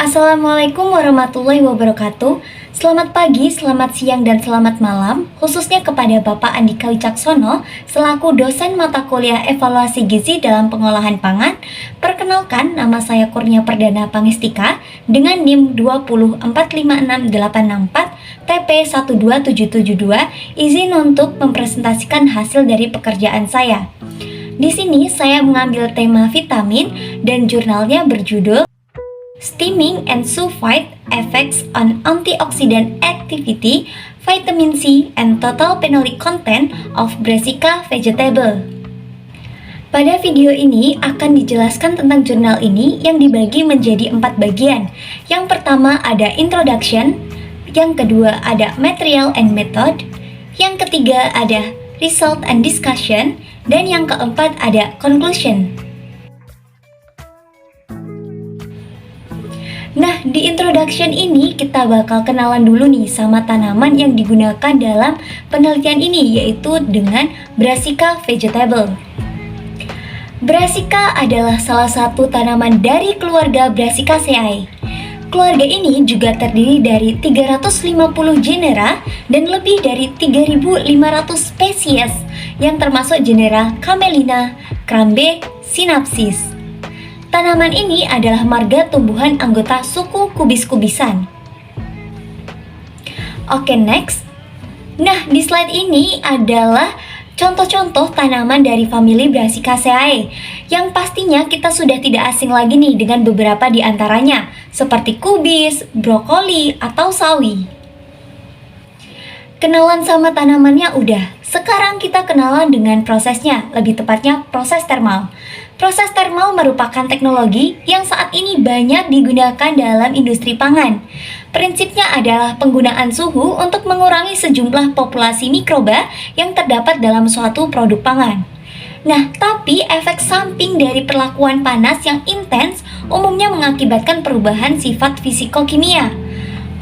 Assalamualaikum warahmatullahi wabarakatuh. Selamat pagi, selamat siang, dan selamat malam, khususnya kepada Bapak Andika Wicaksono selaku dosen mata kuliah evaluasi gizi dalam pengolahan pangan. Perkenalkan, nama saya Kurnia Perdana Pangestika dengan NIM 204566864 TP 12772. Izin untuk mempresentasikan hasil dari pekerjaan saya. Di sini saya mengambil tema vitamin dan jurnalnya berjudul Steaming and Sulfite Effects on Antioxidant Activity, Vitamin C, and Total Phenolic Content of Brassica Vegetable. Pada video ini akan dijelaskan tentang jurnal ini yang dibagi menjadi 4 bagian. Yang pertama ada Introduction, yang kedua ada Material and Method, yang ketiga ada Result and Discussion, dan yang keempat ada Conclusion. Nah, di introduction ini kita bakal kenalan dulu nih sama tanaman yang digunakan dalam penelitian ini, yaitu dengan Brassica Vegetable. Brassica adalah salah satu tanaman dari keluarga Brassicaceae. Keluarga ini juga terdiri dari 350 genera dan lebih dari 3.500 spesies yang termasuk genera Camelina, Crambe, Synapsis. Tanaman ini adalah marga tumbuhan anggota suku kubis-kubisan. Oke, next. Nah, di slide ini adalah contoh-contoh tanaman dari famili Brassicaceae yang pastinya kita sudah tidak asing lagi nih dengan beberapa di antaranya, seperti kubis, brokoli, atau sawi. Kenalan sama tanamannya udah. Sekarang kita kenalan dengan prosesnya, lebih tepatnya proses termal. Proses termal merupakan teknologi yang saat ini banyak digunakan dalam industri pangan. Prinsipnya adalah penggunaan suhu untuk mengurangi sejumlah populasi mikroba yang terdapat dalam suatu produk pangan. Nah, tapi efek samping dari perlakuan panas yang intens umumnya mengakibatkan perubahan sifat fisikokimia.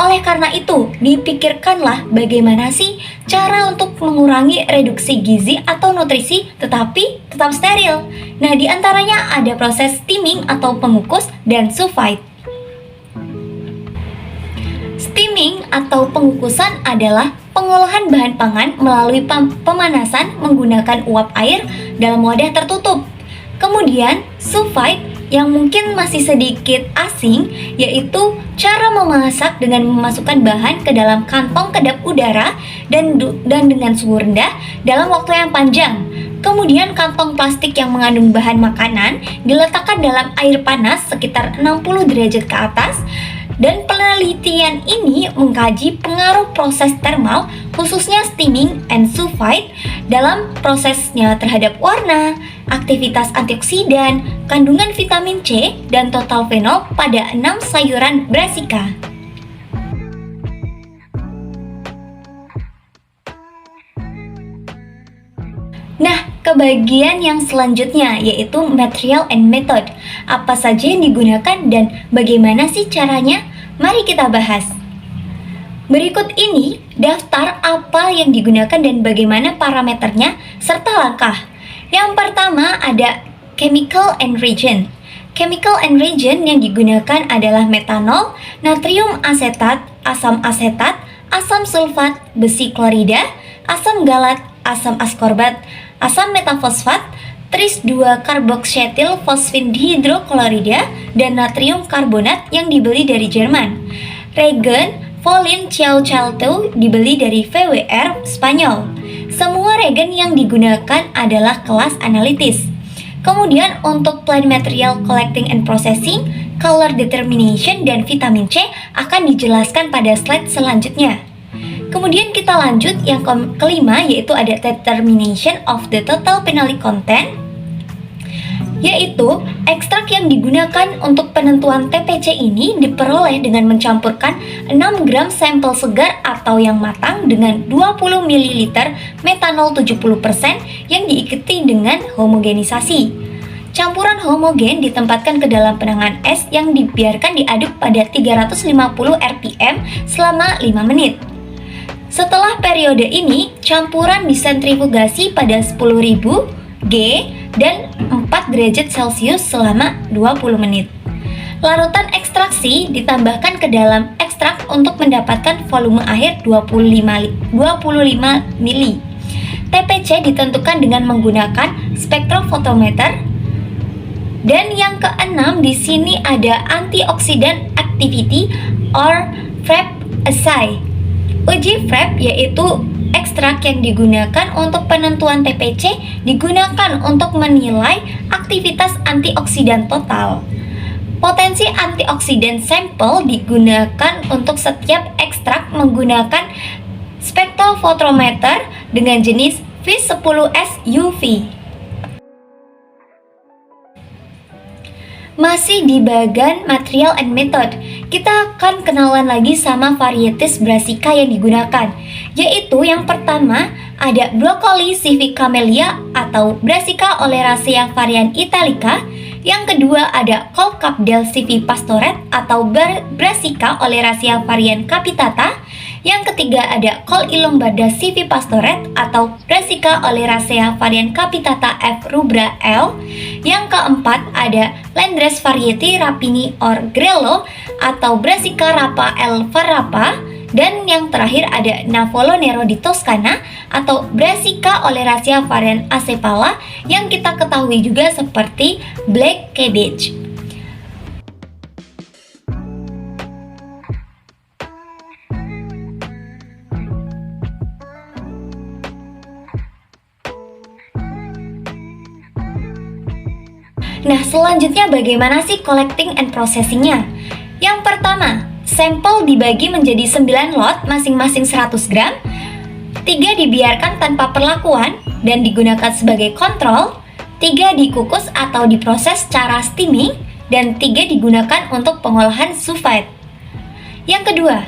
Oleh karena itu, dipikirkanlah bagaimana sih cara untuk mengurangi reduksi gizi atau nutrisi tetapi tetap steril. Nah, di antaranya ada proses steaming atau pengukus dan sulfite. Steaming atau pengukusan adalah pengolahan bahan pangan melalui pemanasan menggunakan uap air dalam wadah tertutup. Kemudian, sulfite yang mungkin masih sedikit asing, yaitu cara memasak dengan memasukkan bahan ke dalam kantong kedap udara dan dengan suhu rendah dalam waktu yang panjang. Kemudian kantong plastik yang mengandung bahan makanan diletakkan dalam air panas sekitar 60 derajat ke atas. Dan penelitian ini mengkaji pengaruh proses termal, khususnya steaming and sulfite, dalam prosesnya terhadap warna, aktivitas antioksidan, kandungan vitamin C, dan total fenol pada 6 sayuran Brassica. Nah, ke bagian yang selanjutnya yaitu Material and Method. Apa saja yang digunakan dan bagaimana sih caranya? Mari kita bahas. Berikut ini daftar apa yang digunakan dan bagaimana parameternya serta langkah. Yang pertama ada Chemical and Reagent. Chemical and Reagent yang digunakan adalah metanol, natrium asetat, asam sulfat, besi klorida, asam galat, asam askorbat, asam metafosfat, tris 2-karboksyetil fosfin dihidroklorida, dan natrium karbonat yang dibeli dari Jerman. Regen Volin Ciaucialto dibeli dari VWR Spanyol. Semua regen yang digunakan adalah kelas analitis. Kemudian untuk plant material collecting and processing, color determination, dan vitamin C akan dijelaskan pada slide selanjutnya. Kemudian kita lanjut yang kelima, yaitu ada determination of the total phenolic content, yaitu ekstrak yang digunakan untuk penentuan TPC ini diperoleh dengan mencampurkan 6 gram sampel segar atau yang matang dengan 20 ml metanol 70% yang diikuti dengan homogenisasi. Campuran homogen ditempatkan ke dalam penangan es yang dibiarkan diaduk pada 350 rpm selama 5 menit. Setelah periode ini, campuran disentrifugasi pada 10.000 G dan 4 derajat Celcius selama 20 menit. Larutan ekstraksi ditambahkan ke dalam ekstrak untuk mendapatkan volume air 25 mili. TPC ditentukan dengan menggunakan spektrofotometer. Dan yang keenam di sini ada antioxidant activity or FRAP assay. Uji FRAP yaitu ekstrak yang digunakan untuk penentuan TPC digunakan untuk menilai aktivitas antioksidan total. Potensi antioksidan sampel digunakan untuk setiap ekstrak menggunakan spektrofotometer dengan jenis V10S UV. Masih di bagian material and method, kita akan kenalan lagi sama varieties brassica yang digunakan, yaitu yang pertama ada Broccoli civicamellia atau Brassica oleracea varian italica. Yang kedua ada Colcapdale civipastoret atau Brassica oleracea varian capitata. Yang ketiga ada Col Lombarda civipastoret atau Brassica oleracea varian capitata F rubra L. Yang keempat ada Landrace variety rapini or Grello atau Brassica rapa L varapa. Dan yang terakhir ada Navolo Nero di Toscana atau Brassica oleracea varian acepala yang kita ketahui juga seperti black cabbage. Nah, selanjutnya bagaimana sih collecting and processingnya? Yang pertama, sampel dibagi menjadi 9 lot masing-masing 100 gram, 3 dibiarkan tanpa perlakuan dan digunakan sebagai kontrol, 3 dikukus atau diproses secara steaming, dan 3 digunakan untuk pengolahan sulfite. Yang kedua,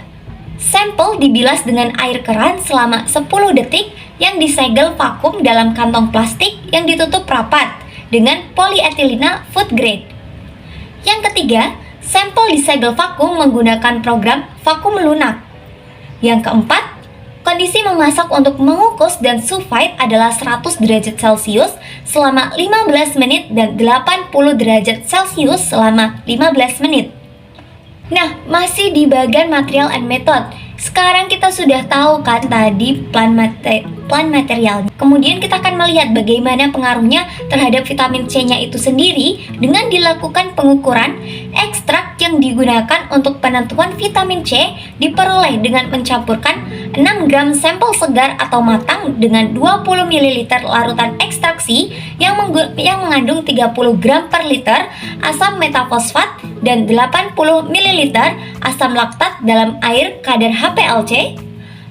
sampel dibilas dengan air keran selama 10 detik yang disegel vakum dalam kantong plastik yang ditutup rapat dengan polyetilena food grade. Yang ketiga, sampel disegel vakum menggunakan program vakum lunak. Yang keempat, kondisi memasak untuk mengukus dan sulfite adalah 100 derajat Celcius selama 15 menit dan 80 derajat Celcius selama 15 menit. Nah, masih di bagian material and method. Sekarang kita sudah tahu kan tadi plan material. Kemudian kita akan melihat bagaimana pengaruhnya terhadap vitamin C-nya itu sendiri dengan dilakukan pengukuran. Ekstrak yang digunakan untuk penentuan vitamin C diperoleh dengan mencampurkan 6 gram sampel segar atau matang dengan 20 ml larutan ekstraksi yang mengandung 30 gram per liter asam metafosfat dan 80 ml asam laktat dalam air kadar HPLC.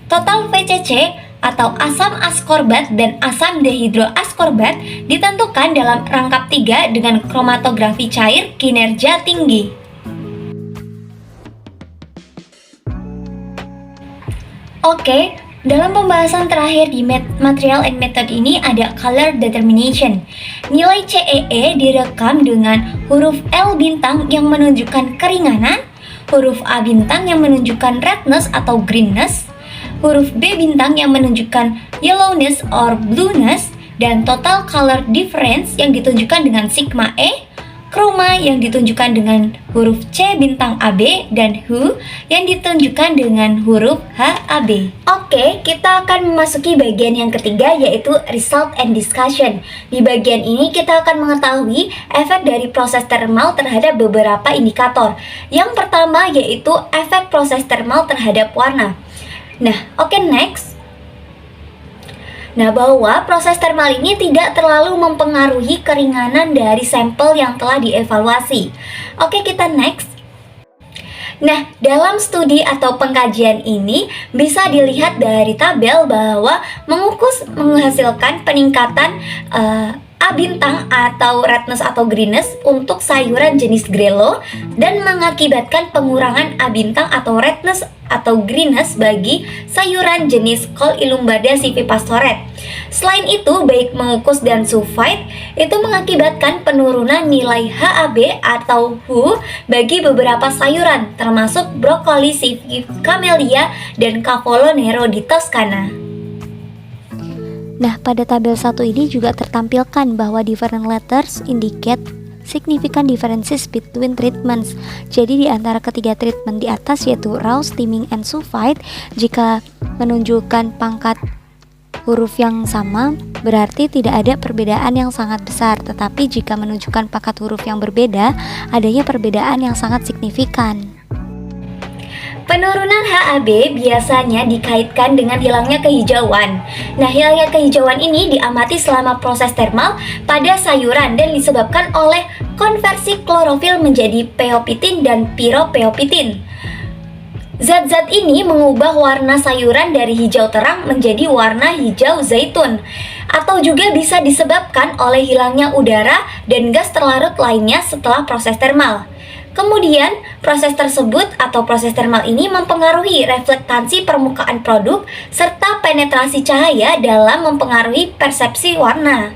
Total VCC atau asam askorbat dan asam dehidroaskorbat ditentukan dalam rangkap 3 dengan kromatografi cair kinerja tinggi. Oke, dalam pembahasan terakhir di material and method ini ada color determination. Nilai CEE direkam dengan huruf L bintang yang menunjukkan keringanan, huruf A bintang yang menunjukkan redness atau greenness, huruf B bintang yang menunjukkan yellowness or blueness, dan total color difference yang ditunjukkan dengan sigma E, chroma yang ditunjukkan dengan huruf C bintang AB, dan hue yang ditunjukkan dengan huruf HAB. Oke, kita akan memasuki bagian yang ketiga yaitu result and discussion. Di bagian ini kita akan mengetahui efek dari proses thermal terhadap beberapa indikator. Yang pertama yaitu efek proses thermal terhadap warna. Nah, oke, next. Nah, bahwa proses thermal ini tidak terlalu mempengaruhi keringanan dari sampel yang telah dievaluasi. Oke, kita next. Nah, dalam studi atau pengkajian ini bisa dilihat dari tabel bahwa mengukus menghasilkan peningkatan A bintang atau redness atau greenness untuk sayuran jenis Grello dan mengakibatkan pengurangan A bintang atau redness atau greenness bagi sayuran jenis Col Lombarda civipastoret. Selain itu, baik mengukus dan sulfite itu mengakibatkan penurunan nilai HAB atau HU bagi beberapa sayuran termasuk Broccoli civicamellia dan Cavolo Nero di Toscana. Nah, pada tabel 1 ini juga tertampilkan bahwa different letters indicate significant differences between treatments. Jadi di antara ketiga treatment di atas, yaitu raw, steaming, and sulfite, jika menunjukkan pangkat huruf yang sama, berarti tidak ada perbedaan yang sangat besar. Tetapi jika menunjukkan pangkat huruf yang berbeda, adanya perbedaan yang sangat signifikan. Penurunan HAB biasanya dikaitkan dengan hilangnya kehijauan. Nah, hilangnya kehijauan ini diamati selama proses termal pada sayuran dan disebabkan oleh konversi klorofil menjadi peopitin dan piropeopitin. Zat-zat ini mengubah warna sayuran dari hijau terang menjadi warna hijau zaitun, atau juga bisa disebabkan oleh hilangnya udara dan gas terlarut lainnya setelah proses termal. Kemudian, proses tersebut atau proses termal ini mempengaruhi reflektansi permukaan produk serta penetrasi cahaya dalam mempengaruhi persepsi warna.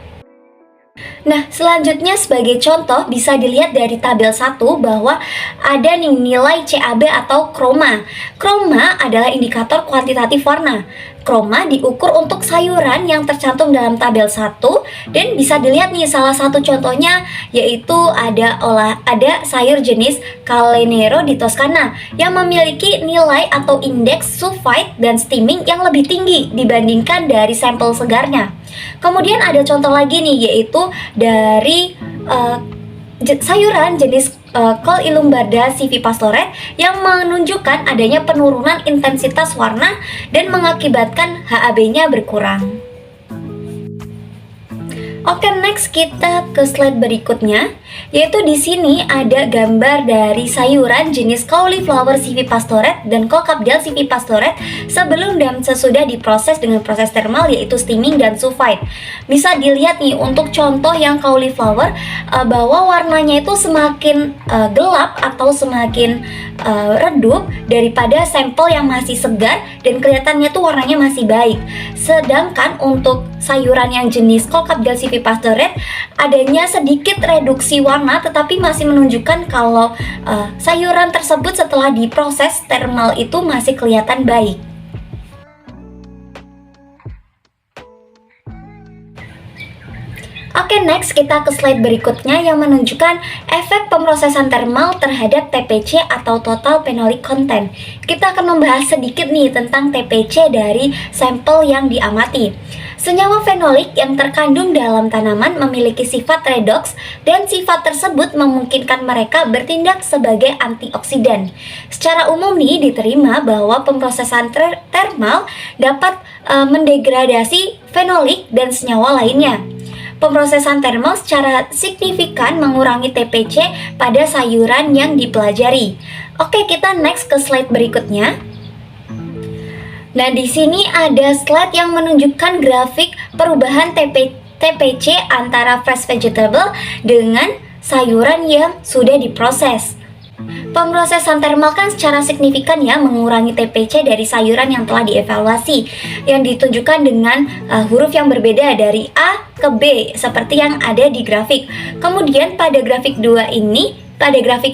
Nah, selanjutnya sebagai contoh bisa dilihat dari tabel 1 bahwa ada nih nilai CAB atau kroma. Kroma adalah indikator kuantitatif warna. Kroma diukur untuk sayuran yang tercantum dalam tabel 1 dan bisa dilihat nih salah satu contohnya yaitu ada sayur jenis Calenero di Toscana yang memiliki nilai atau indeks sulfite dan steaming yang lebih tinggi dibandingkan dari sampel segarnya. Kemudian ada contoh lagi nih yaitu dari sayuran jenis Col Ilumbarda Civipastoret yang menunjukkan adanya penurunan intensitas warna dan mengakibatkan HAB-nya berkurang. Oke, next kita ke slide berikutnya, yaitu di sini ada gambar dari sayuran jenis cauliflower Civipastoret dan Colcapdale Civipastoret sebelum dan sesudah diproses dengan proses termal yaitu steaming dan sulfite. Bisa dilihat nih untuk contoh yang cauliflower bahwa warnanya itu semakin gelap atau semakin redup daripada sampel yang masih segar dan kelihatannya tuh warnanya masih baik. Sedangkan untuk sayuran yang jenis Colcapdale Civipastoret adanya sedikit reduksi warna tetapi masih menunjukkan kalau sayuran tersebut setelah diproses termal itu masih kelihatan baik. Oke, next kita ke slide berikutnya yang menunjukkan efek pemrosesan termal terhadap TPC atau total phenolic content. Kita akan membahas sedikit nih tentang TPC dari sampel yang diamati. Senyawa fenolik yang terkandung dalam tanaman memiliki sifat redoks dan sifat tersebut memungkinkan mereka bertindak sebagai antioksidan. Secara umum nih diterima bahwa pemrosesan termal dapat mendegradasi fenolik dan senyawa lainnya. Pemrosesan termal secara signifikan mengurangi TPC pada sayuran yang dipelajari. Oke, kita next ke slide berikutnya. Nah, di sini ada slide yang menunjukkan grafik perubahan TPC antara fresh vegetable dengan sayuran yang sudah diproses. Pemrosesan termal kan secara signifikan ya mengurangi TPC dari sayuran yang telah dievaluasi, yang ditunjukkan dengan huruf yang berbeda dari A ke B seperti yang ada di grafik. Kemudian pada grafik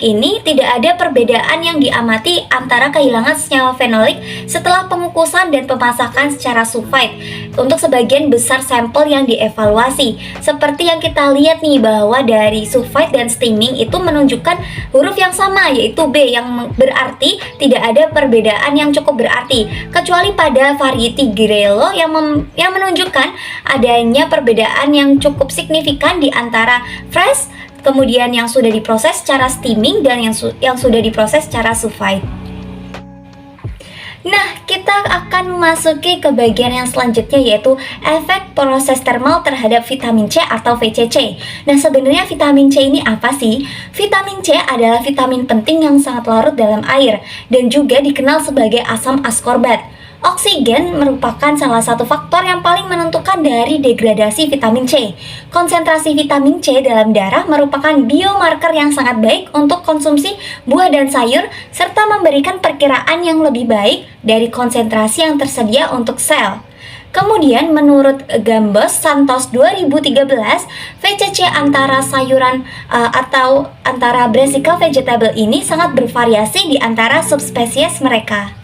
ini tidak ada perbedaan yang diamati antara kehilangan senyawa fenolik setelah pengukusan dan pemasakan secara sulfite untuk sebagian besar sampel yang dievaluasi. Seperti yang kita lihat nih bahwa dari sulfite dan steaming itu menunjukkan huruf yang sama yaitu B, yang berarti tidak ada perbedaan yang cukup berarti kecuali pada variety Grello yang menunjukkan adanya perbedaan yang cukup signifikan di antara fresh, kemudian yang sudah diproses secara steaming dan yang sudah diproses secara sulfite. Nah, kita akan memasuki ke bagian yang selanjutnya yaitu efek proses termal terhadap vitamin C atau VCC. Nah, sebenarnya vitamin C ini apa sih? Vitamin C adalah vitamin penting yang sangat larut dalam air dan juga dikenal sebagai asam askorbat. Oksigen merupakan salah satu faktor yang paling menentukan dari degradasi vitamin C. Konsentrasi vitamin C dalam darah merupakan biomarker yang sangat baik untuk konsumsi buah dan sayur, serta memberikan perkiraan yang lebih baik dari konsentrasi yang tersedia untuk sel. Kemudian menurut Gambos Santos 2013, VCC antara sayuran atau antara brassica vegetable ini sangat bervariasi di antara subspesies mereka.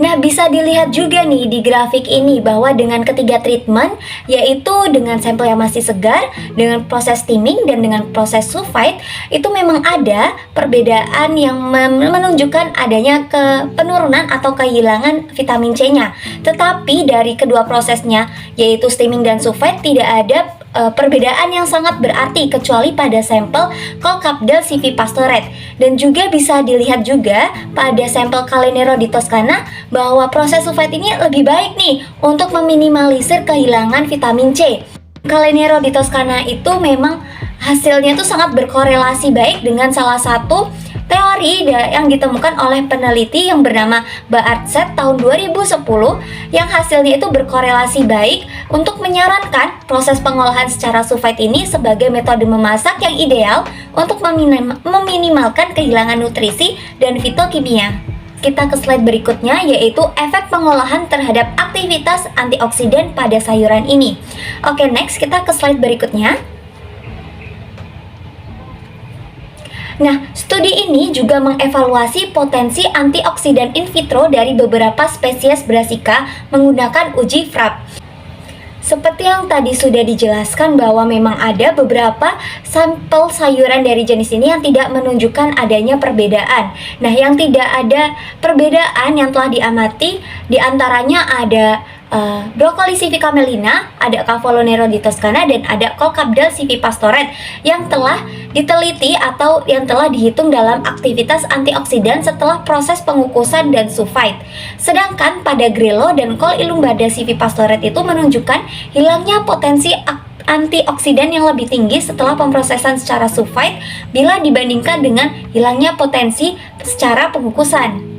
Nah, bisa dilihat juga nih di grafik ini bahwa dengan ketiga treatment, yaitu dengan sampel yang masih segar, dengan proses steaming, dan dengan proses sulfite, itu memang ada perbedaan yang menunjukkan adanya penurunan atau kehilangan vitamin C-nya. Tetapi dari kedua prosesnya, yaitu steaming dan sulfite, tidak ada perbedaan yang sangat berarti kecuali pada sampel Kolkapdel CV Pastoret. Dan juga bisa dilihat juga pada sampel Calenero di Toscana bahwa proses sulfite ini lebih baik nih untuk meminimalisir kehilangan vitamin C. Calenero di Toscana itu memang hasilnya tuh sangat berkorelasi baik dengan salah satu teori yang ditemukan oleh peneliti yang bernama Baartset tahun 2010 yang hasilnya itu berkorelasi baik untuk menyarankan proses pengolahan secara sulfite ini sebagai metode memasak yang ideal untuk meminimalkan kehilangan nutrisi dan fitokimia. Kita ke slide berikutnya, yaitu efek pengolahan terhadap aktivitas antioksidan pada sayuran ini. Oke, next kita ke slide berikutnya. Nah, studi ini juga mengevaluasi potensi antioksidan in vitro dari beberapa spesies Brassica menggunakan uji FRAP. Seperti yang tadi sudah dijelaskan bahwa memang ada beberapa sampel sayuran dari jenis ini yang tidak menunjukkan adanya perbedaan. Nah, yang tidak ada perbedaan yang telah diamati diantaranya ada Broccoli CV camelina, ada Cavolo Nero di Toscana, dan ada Kolkapdel CV Pastoret yang telah diteliti atau yang telah dihitung dalam aktivitas antioksidan setelah proses pengukusan dan sulfite. Sedangkan pada Grillo dan Col Illumbada CV Pastoret itu menunjukkan hilangnya potensi antioksidan yang lebih tinggi setelah pemrosesan secara sulfite bila dibandingkan dengan hilangnya potensi secara pengukusan.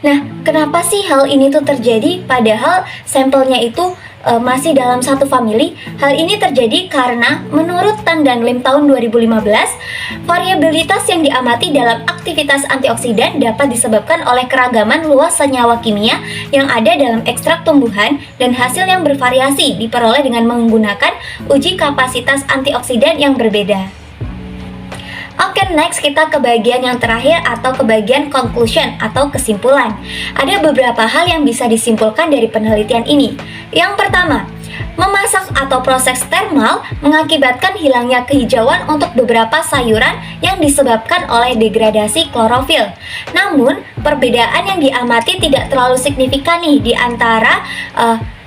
Nah, kenapa sih hal ini tuh terjadi padahal sampelnya itu masih dalam satu famili? Hal ini terjadi karena menurut Tan dan Lim tahun 2015, variabilitas yang diamati dalam aktivitas antioksidan dapat disebabkan oleh keragaman luas senyawa kimia yang ada dalam ekstrak tumbuhan dan hasil yang bervariasi diperoleh dengan menggunakan uji kapasitas antioksidan yang berbeda. Oke, next kita ke bagian yang terakhir atau ke bagian conclusion atau kesimpulan. Ada beberapa hal yang bisa disimpulkan dari penelitian ini. Yang pertama, memasak atau proses thermal mengakibatkan hilangnya kehijauan untuk beberapa sayuran yang disebabkan oleh degradasi klorofil. Namun, perbedaan yang diamati tidak terlalu signifikan nih di antara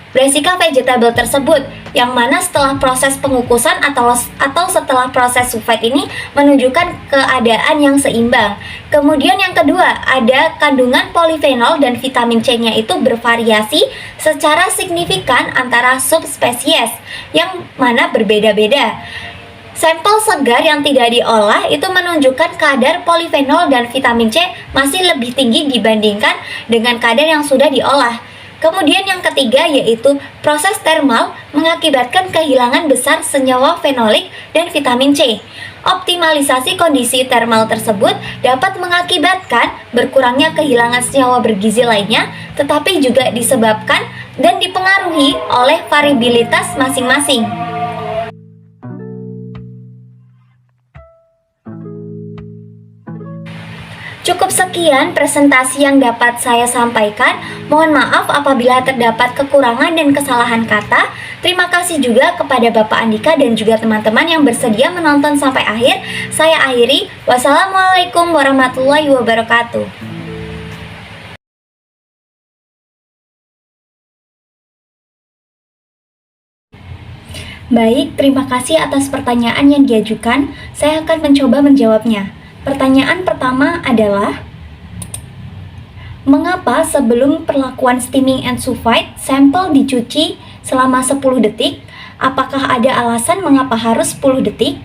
Brassica vegetable tersebut, yang mana setelah proses pengukusan atau setelah proses sulfite ini menunjukkan keadaan yang seimbang. Kemudian yang kedua, ada kandungan polifenol dan vitamin C-nya itu bervariasi secara signifikan antara subspesies, yang mana berbeda-beda. Sampel segar yang tidak diolah itu menunjukkan kadar polifenol dan vitamin C masih lebih tinggi dibandingkan dengan kadar yang sudah diolah. Kemudian yang ketiga yaitu proses thermal mengakibatkan kehilangan besar senyawa fenolik dan vitamin C. Optimalisasi kondisi thermal tersebut dapat mengakibatkan berkurangnya kehilangan senyawa bergizi lainnya, tetapi juga disebabkan dan dipengaruhi oleh variabilitas masing-masing. Cukup sekian presentasi yang dapat saya sampaikan. Mohon maaf apabila terdapat kekurangan dan kesalahan kata. Terima kasih juga kepada Bapak Andika dan juga teman-teman yang bersedia menonton sampai akhir. Saya akhiri. Wassalamualaikum warahmatullahi wabarakatuh. Baik, terima kasih atas pertanyaan yang diajukan. Saya akan mencoba menjawabnya. Pertanyaan pertama adalah, mengapa sebelum perlakuan steaming and sulfite, sampel dicuci selama 10 detik? Apakah ada alasan mengapa harus 10 detik?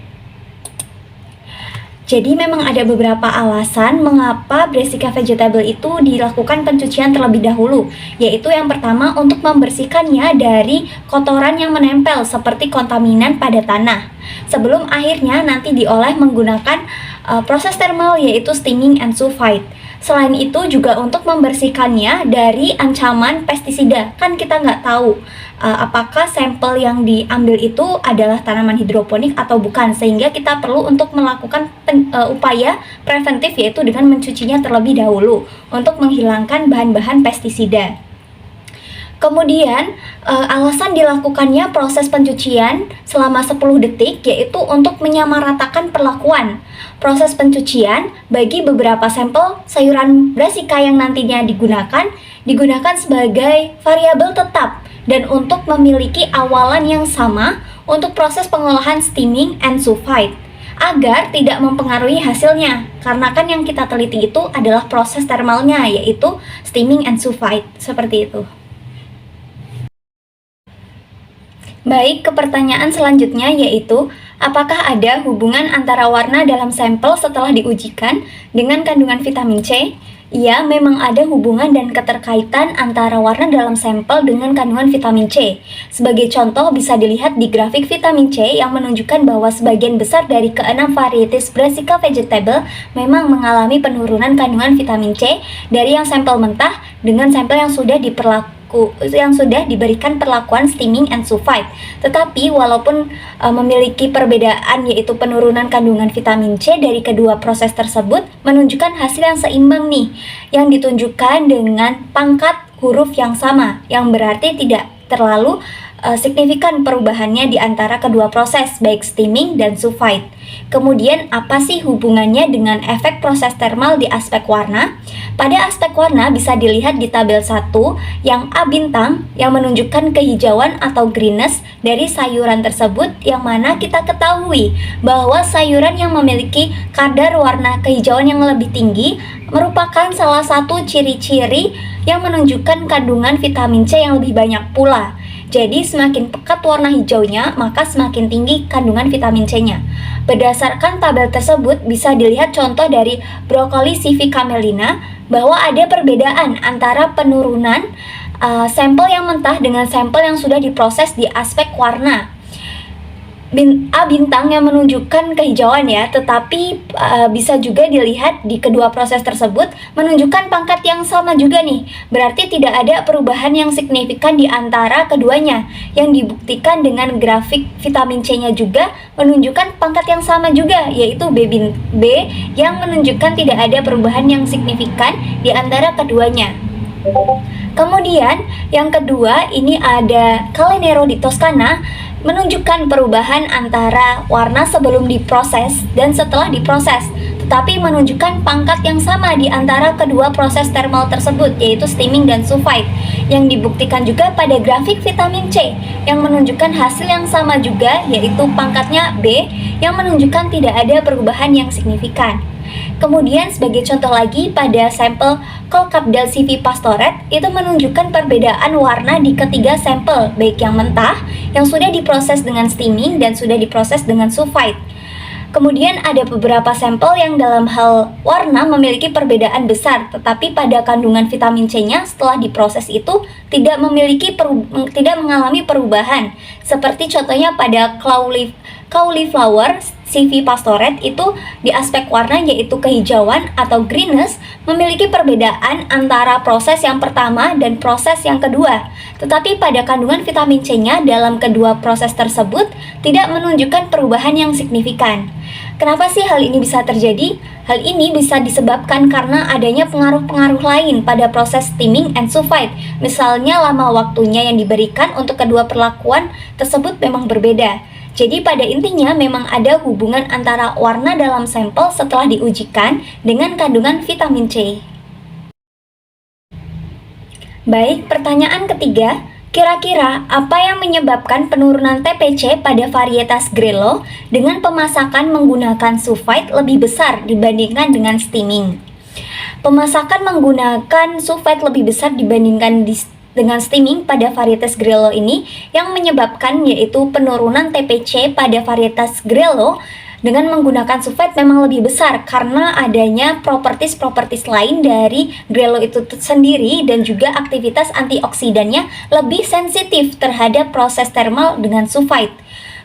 Jadi memang ada beberapa alasan mengapa Brassica vegetable itu dilakukan pencucian terlebih dahulu, yaitu yang pertama untuk membersihkannya dari kotoran yang menempel seperti kontaminan pada tanah, sebelum akhirnya nanti diolah menggunakan proses thermal yaitu steaming and sulfite. Selain itu juga untuk membersihkannya dari ancaman pestisida. Kan kita nggak tahu apakah sampel yang diambil itu adalah tanaman hidroponik atau bukan, sehingga kita perlu untuk melakukan upaya preventif, yaitu dengan mencucinya terlebih dahulu untuk menghilangkan bahan-bahan pestisida. Kemudian alasan dilakukannya proses pencucian selama 10 detik yaitu untuk menyamaratakan perlakuan. Proses pencucian bagi beberapa sampel sayuran brassica yang nantinya digunakan sebagai variabel tetap dan untuk memiliki awalan yang sama untuk proses pengolahan steaming and sulfite agar tidak mempengaruhi hasilnya, karena kan yang kita teliti itu adalah proses termalnya, yaitu steaming and sulfite, seperti itu. Baik, ke pertanyaan selanjutnya yaitu, apakah ada hubungan antara warna dalam sampel setelah diujikan dengan kandungan vitamin C? Ya, memang ada hubungan dan keterkaitan antara warna dalam sampel dengan kandungan vitamin C. Sebagai contoh, bisa dilihat di grafik vitamin C yang menunjukkan bahwa sebagian besar dari ke-6 varieties brassica vegetable memang mengalami penurunan kandungan vitamin C dari yang sampel mentah dengan sampel yang sudah diberikan perlakuan steaming and sulfite. Tetapi walaupun memiliki perbedaan yaitu penurunan kandungan vitamin C dari kedua proses tersebut menunjukkan hasil yang seimbang nih, yang ditunjukkan dengan pangkat huruf yang sama, yang berarti tidak terlalu signifikan perubahannya di antara kedua proses, baik steaming dan sulfite. Kemudian apa sih hubungannya dengan efek proses termal di aspek warna? Pada aspek warna bisa dilihat di tabel 1 yang A bintang yang menunjukkan kehijauan atau greenness dari sayuran tersebut, yang mana kita ketahui bahwa sayuran yang memiliki kadar warna kehijauan yang lebih tinggi merupakan salah satu ciri-ciri yang menunjukkan kandungan vitamin C yang lebih banyak pula. Jadi semakin pekat warna hijaunya, maka semakin tinggi kandungan vitamin C-nya. Berdasarkan tabel tersebut, bisa dilihat contoh dari brokoli CV camelina bahwa ada perbedaan antara penurunan sampel yang mentah dengan sampel yang sudah diproses di aspek warna. A bintang yang menunjukkan kehijauan ya, tetapi bisa juga dilihat di kedua proses tersebut menunjukkan pangkat yang sama juga nih. Berarti tidak ada perubahan yang signifikan di antara keduanya, yang dibuktikan dengan grafik vitamin C-nya juga menunjukkan pangkat yang sama juga, yaitu B yang menunjukkan tidak ada perubahan yang signifikan di antara keduanya. Kemudian yang kedua ini ada Calenero di Toscana, menunjukkan perubahan antara warna sebelum diproses dan setelah diproses, tetapi menunjukkan pangkat yang sama di antara kedua proses termal tersebut, yaitu steaming dan sulfite, yang dibuktikan juga pada grafik vitamin C yang menunjukkan hasil yang sama juga, yaitu pangkatnya B yang menunjukkan tidak ada perubahan yang signifikan. Kemudian sebagai contoh lagi pada sampel Colcapdale CV Pastoret itu menunjukkan perbedaan warna di ketiga sampel, baik yang mentah, yang sudah diproses dengan steaming dan sudah diproses dengan sulfite. Kemudian ada beberapa sampel yang dalam hal warna memiliki perbedaan besar, tetapi pada kandungan vitamin C-nya setelah diproses itu tidak mengalami perubahan. Seperti contohnya pada cauliflower CV Pastoret itu di aspek warna yaitu kehijauan atau greenness memiliki perbedaan antara proses yang pertama dan proses yang kedua. Tetapi pada kandungan vitamin C-nya dalam kedua proses tersebut tidak menunjukkan perubahan yang signifikan. Kenapa sih hal ini bisa terjadi? Hal ini bisa disebabkan karena adanya pengaruh-pengaruh lain pada proses steaming and sulfite. Misalnya lama waktunya yang diberikan untuk kedua perlakuan tersebut memang berbeda. Jadi pada intinya memang ada hubungan antara warna dalam sampel setelah diujikan dengan kandungan vitamin C. Baik, pertanyaan ketiga, kira-kira apa yang menyebabkan penurunan TPC pada varietas Grello dengan pemasakan menggunakan sulfite lebih besar dibandingkan dengan steaming? Pemasakan menggunakan sulfite lebih besar dibandingkan dengan steaming pada varietas Grello ini yang menyebabkan yaitu penurunan TPC pada varietas Grello dengan menggunakan sulfite memang lebih besar karena adanya properties lain dari Grello itu sendiri dan juga aktivitas antioksidannya lebih sensitif terhadap proses termal dengan sulfite.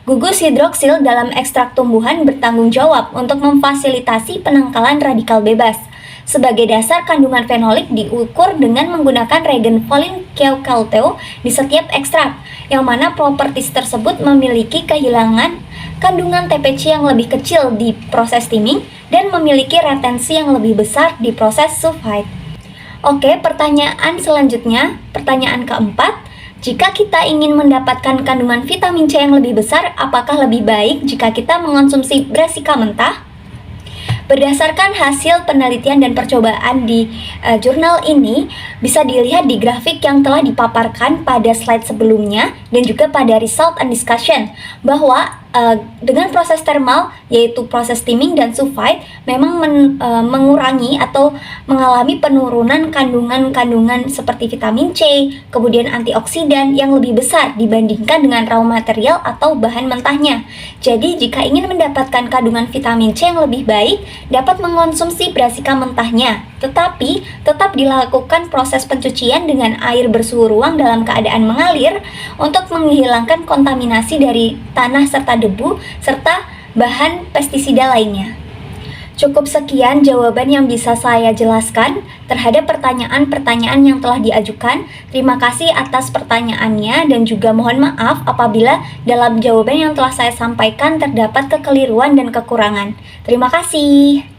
Gugus hidroksil dalam ekstrak tumbuhan bertanggung jawab untuk memfasilitasi penangkalan radikal bebas. Sebagai dasar, kandungan fenolik diukur dengan menggunakan reagen Volin-Keukelte di setiap ekstrak, yang mana properties tersebut memiliki kehilangan kandungan TPC yang lebih kecil di proses steaming dan memiliki retensi yang lebih besar di proses sulfite. Oke, pertanyaan selanjutnya, pertanyaan keempat. Jika kita ingin mendapatkan kandungan vitamin C yang lebih besar, apakah lebih baik jika kita mengonsumsi brassica mentah? Berdasarkan hasil penelitian dan percobaan di jurnal ini, bisa dilihat di grafik yang telah dipaparkan pada slide sebelumnya dan juga pada result and discussion, bahwa dengan proses thermal, yaitu proses steaming dan sulfite, memang mengurangi atau mengalami penurunan kandungan-kandungan seperti vitamin C, kemudian antioksidan yang lebih besar dibandingkan dengan raw material atau bahan mentahnya. Jadi jika ingin mendapatkan kandungan vitamin C yang lebih baik, dapat mengonsumsi brassica mentahnya, tetapi tetap dilakukan proses pencucian dengan air bersuhu ruang dalam keadaan mengalir untuk menghilangkan kontaminasi dari tanah serta debu serta bahan pestisida lainnya. Cukup sekian jawaban yang bisa saya jelaskan terhadap pertanyaan-pertanyaan yang telah diajukan. Terima kasih atas pertanyaannya dan juga mohon maaf apabila dalam jawaban yang telah saya sampaikan terdapat kekeliruan dan kekurangan. Terima kasih.